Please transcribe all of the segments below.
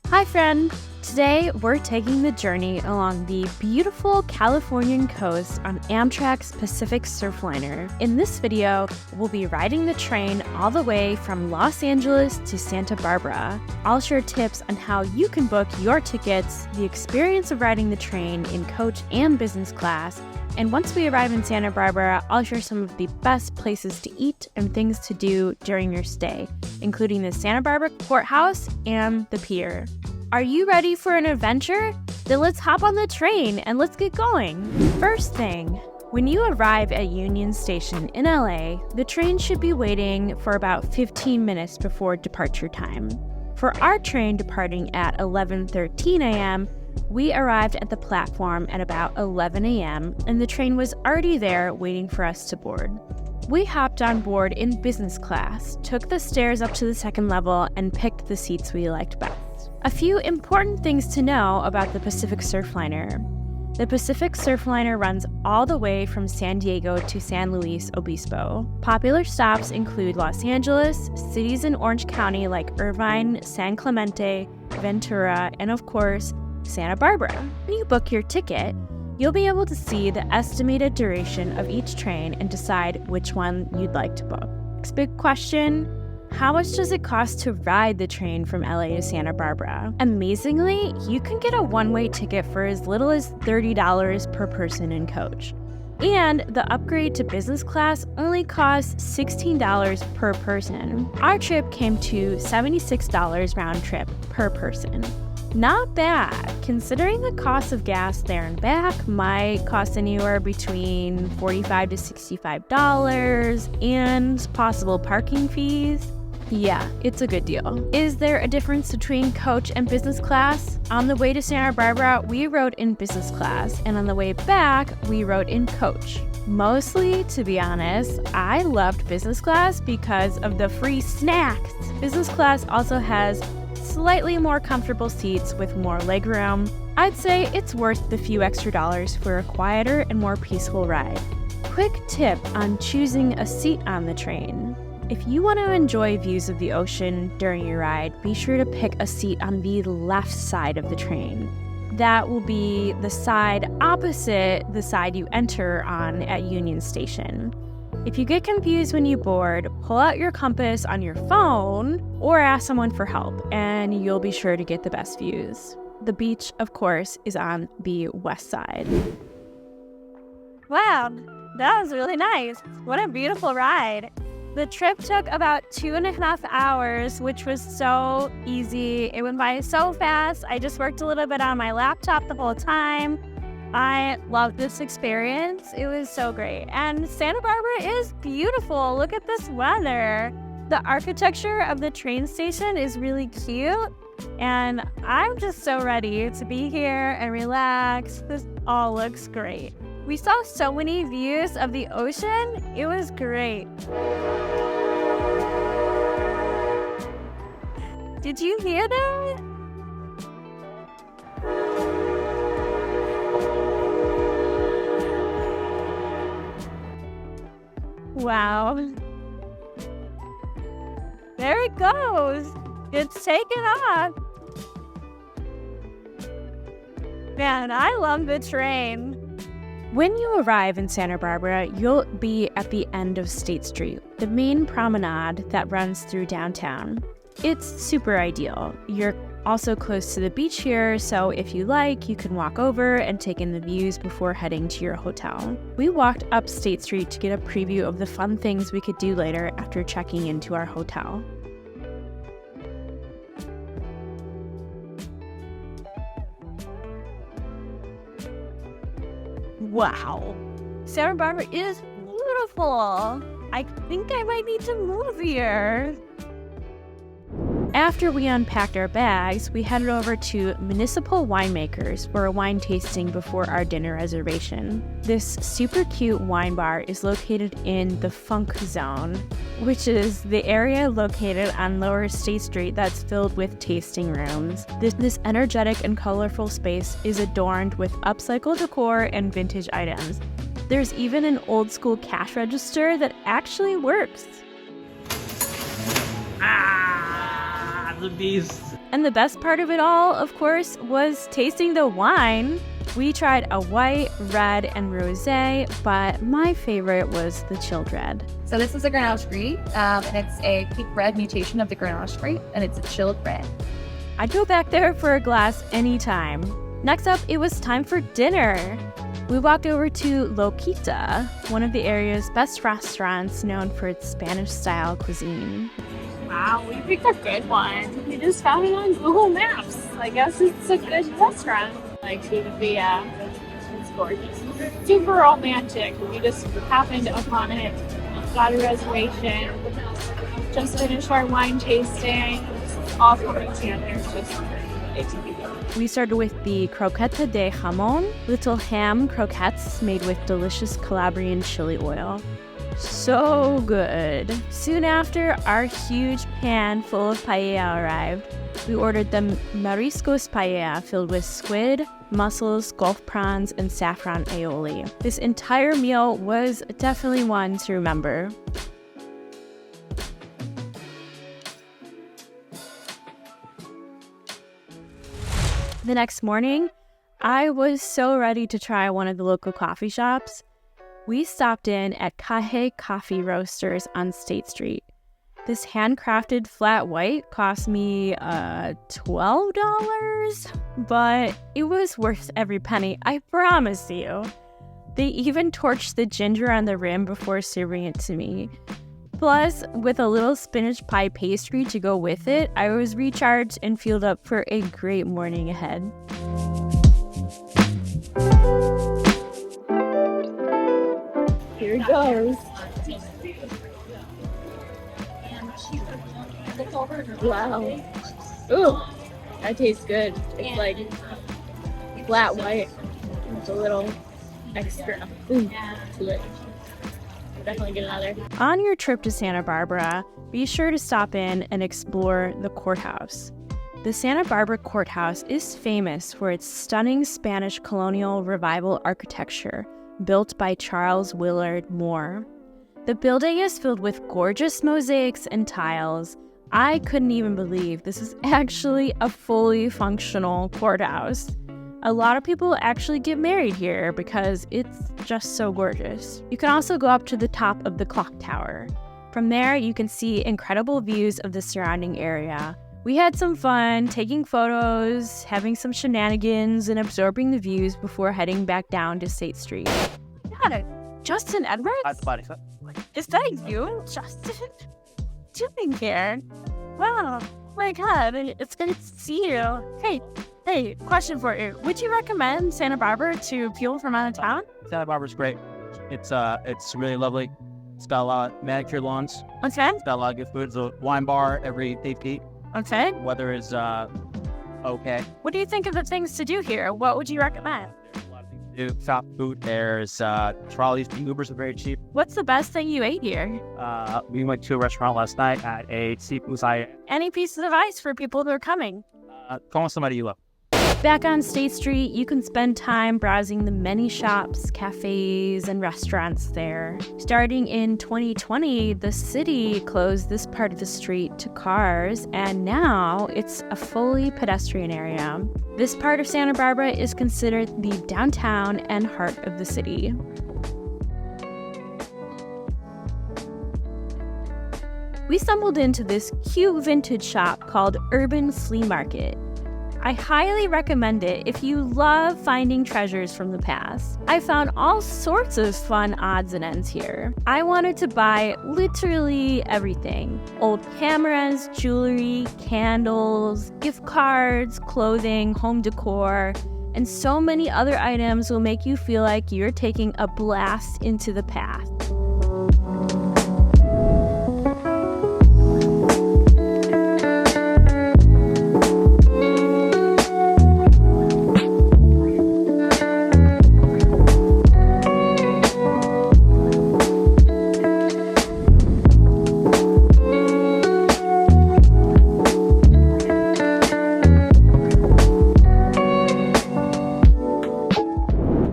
Hi friend! Today we're taking the journey along the beautiful Californian coast on Amtrak's Pacific Surfliner. In this video, we'll be riding the train all the way from Los Angeles to Santa Barbara. I'll share tips on how you can book your tickets, the experience of riding the train in coach and business class, and once we arrive in Santa Barbara, I'll share some of the best places to eat and things to do during your stay, including the Santa Barbara Courthouse and the pier. Are you ready for an adventure? Then let's hop on the train and let's get going. First thing, when you arrive at Union Station in LA, the train should be waiting for about 15 minutes before departure time. For our train departing at 11:13 a.m., we arrived at the platform at about 11 a.m., and the train was already there waiting for us to board. We hopped on board in business class, took the stairs up to the second level, and picked the seats we liked best. A few important things to know about the Pacific Surfliner. The Pacific Surfliner runs all the way from San Diego to San Luis Obispo. Popular stops include Los Angeles, cities in Orange County like Irvine, San Clemente, Ventura, and of course, Santa Barbara. When you book your ticket, you'll be able to see the estimated duration of each train and decide which one you'd like to book. Next big question, how much does it cost to ride the train from LA to Santa Barbara? Amazingly, you can get a one-way ticket for as little as $30 per person in coach. And the upgrade to business class only costs $16 per person. Our trip came to $76 round trip per person. Not bad, considering the cost of gas there and back might cost anywhere between $45 to $65 and possible parking fees. Yeah, it's a good deal. Is there a difference between coach and business class? On the way to Santa Barbara, we rode in business class, and on the way back, we rode in coach. Mostly, to be honest, I loved business class because of the free snacks. Business class also has slightly more comfortable seats with more legroom. I'd say it's worth the few extra dollars for a quieter and more peaceful ride. Quick tip on choosing a seat on the train. If you want to enjoy views of the ocean during your ride, be sure to pick a seat on the left side of the train. That will be the side opposite the side you enter on at Union Station. If you get confused when you board, pull out your compass on your phone or ask someone for help, and you'll be sure to get the best views. The beach, of course, is on the west side. Wow, that was really nice. What a beautiful ride. The trip took about 2.5 hours, which was so easy. It went by so fast. I just worked a little bit on my laptop the whole time. I loved this experience. It was so great. And Santa Barbara is beautiful. Look at this weather. The architecture of the train station is really cute. And I'm just so ready to be here and relax. This all looks great. We saw so many views of the ocean. It was great. Did you hear that? Wow. There it goes. It's taken off. Man, I love the train. When you arrive in Santa Barbara, you'll be at the end of State Street, the main promenade that runs through downtown. It's super ideal. You're also close to the beach here, so if you like, you can walk over and take in the views before heading to your hotel. We walked up State Street to get a preview of the fun things we could do later after checking into our hotel. Wow, Santa Barbara is beautiful. I think I might need to move here. After we unpacked our bags, we headed over to Municipal Winemakers for a wine tasting before our dinner reservation. This super cute wine bar is located in the Funk Zone, which is the area located on Lower State Street that's filled with tasting rooms. This energetic and colorful space is adorned with upcycled decor and vintage items. There's even an old school cash register that actually works. The beast. And the best part of it all, of course, was tasting the wine. We tried a white, red, and rosé, but my favorite was the chilled red. So this is a Grenache Gris, and it's a peak red mutation of the Grenache Gris, and it's a chilled red. I'd go back there for a glass anytime. Next up, it was time for dinner. We walked over to Loquita, one of the area's best restaurants known for its Spanish-style cuisine. Wow, we picked a good one. We just found it on Google Maps. I guess it's a good restaurant. Like, it's gorgeous. Super romantic. We just happened upon it, got a reservation, just finished our wine tasting. All coming together. It's just We started with the croqueta de jamón, little ham croquettes made with delicious Calabrian chili oil. So good. Soon after, our huge pan full of paella arrived. We ordered the mariscos paella filled with squid, mussels, gulf prawns, and saffron aioli. This entire meal was definitely one to remember. The next morning, I was so ready to try one of the local coffee shops. We stopped in at Cajé Coffee Roasters on State Street. This handcrafted flat white cost me $12, but it was worth every penny, I promise you. They even torched the ginger on the rim before serving it to me. Plus, with a little spinach pie pastry to go with it, I was recharged and fueled up for a great morning ahead. here it goes. Wow. Ooh, that tastes good. It's like flat white. It's a little extra to it. Definitely get another. On your trip to Santa Barbara, be sure to stop in and explore the courthouse. The Santa Barbara Courthouse is famous for its stunning Spanish colonial revival architecture built by Charles Willard Moore. The building is filled with gorgeous mosaics and tiles. I couldn't even believe this is actually a fully functional courthouse. A lot of people actually get married here because it's just so gorgeous. You can also go up to the top of the clock tower. From there, you can see incredible views of the surrounding area. We had some fun taking photos, having some shenanigans, and absorbing the views before heading back down to State Street. God, Justin Edwards? Is that you, Justin? What are you doing here? Wow, my God, it's good to see you. Hey, question for you. Would you recommend Santa Barbara to people from out of town? Santa Barbara's great. It's really lovely. It's got a lot of manicured lawns. Okay. It's got a lot of good food. There's a wine bar every 8 feet. Okay. Weather is okay. What do you think of the things to do here? What would you recommend? There's a lot of things to do. Shop food. There's trolleys. Ubers are very cheap. What's the best thing you ate here? We went to a restaurant last night at a seafood site. Any piece of advice for people who are coming? Call somebody you love. Back on State Street, you can spend time browsing the many shops, cafes, and restaurants there. Starting in 2020, the city closed this part of the street to cars, and now it's a fully pedestrian area. This part of Santa Barbara is considered the downtown and heart of the city. We stumbled into this cute vintage shop called Urban Flea Market. I highly recommend it if you love finding treasures from the past. I found all sorts of fun odds and ends here. I wanted to buy literally everything. Old cameras, jewelry, candles, gift cards, clothing, home decor, and so many other items will make you feel like you're taking a blast into the past.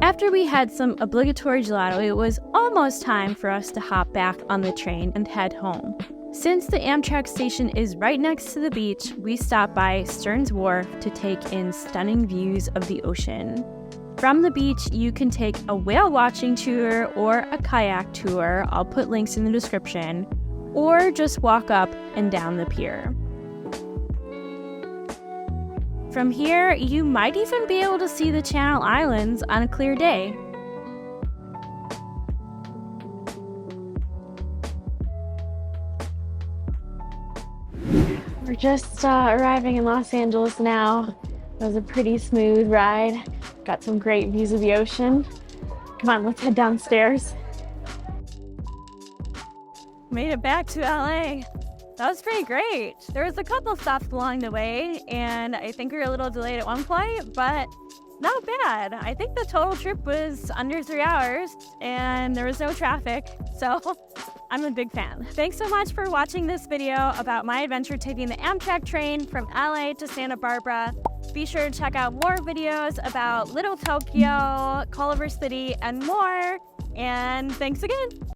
After we had some obligatory gelato, it was almost time for us to hop back on the train and head home. Since the Amtrak station is right next to the beach, we stop by Stearns Wharf to take in stunning views of the ocean. From the beach, you can take a whale watching tour or a kayak tour. I'll put links in the description, or just walk up and down the pier. From here, you might even be able to see the Channel Islands on a clear day. We're just arriving in Los Angeles now. It was a pretty smooth ride. Got some great views of the ocean. Come on, let's head downstairs. Made it back to LA. That was pretty great. There was a couple stops along the way, and I think we were a little delayed at one point, but not bad. I think the total trip was under 3 hours, and there was no traffic, so I'm a big fan. Thanks so much for watching this video about my adventure taking the Amtrak train from LA to Santa Barbara. Be sure to check out more videos about Little Tokyo, Culver City, and more. And thanks again.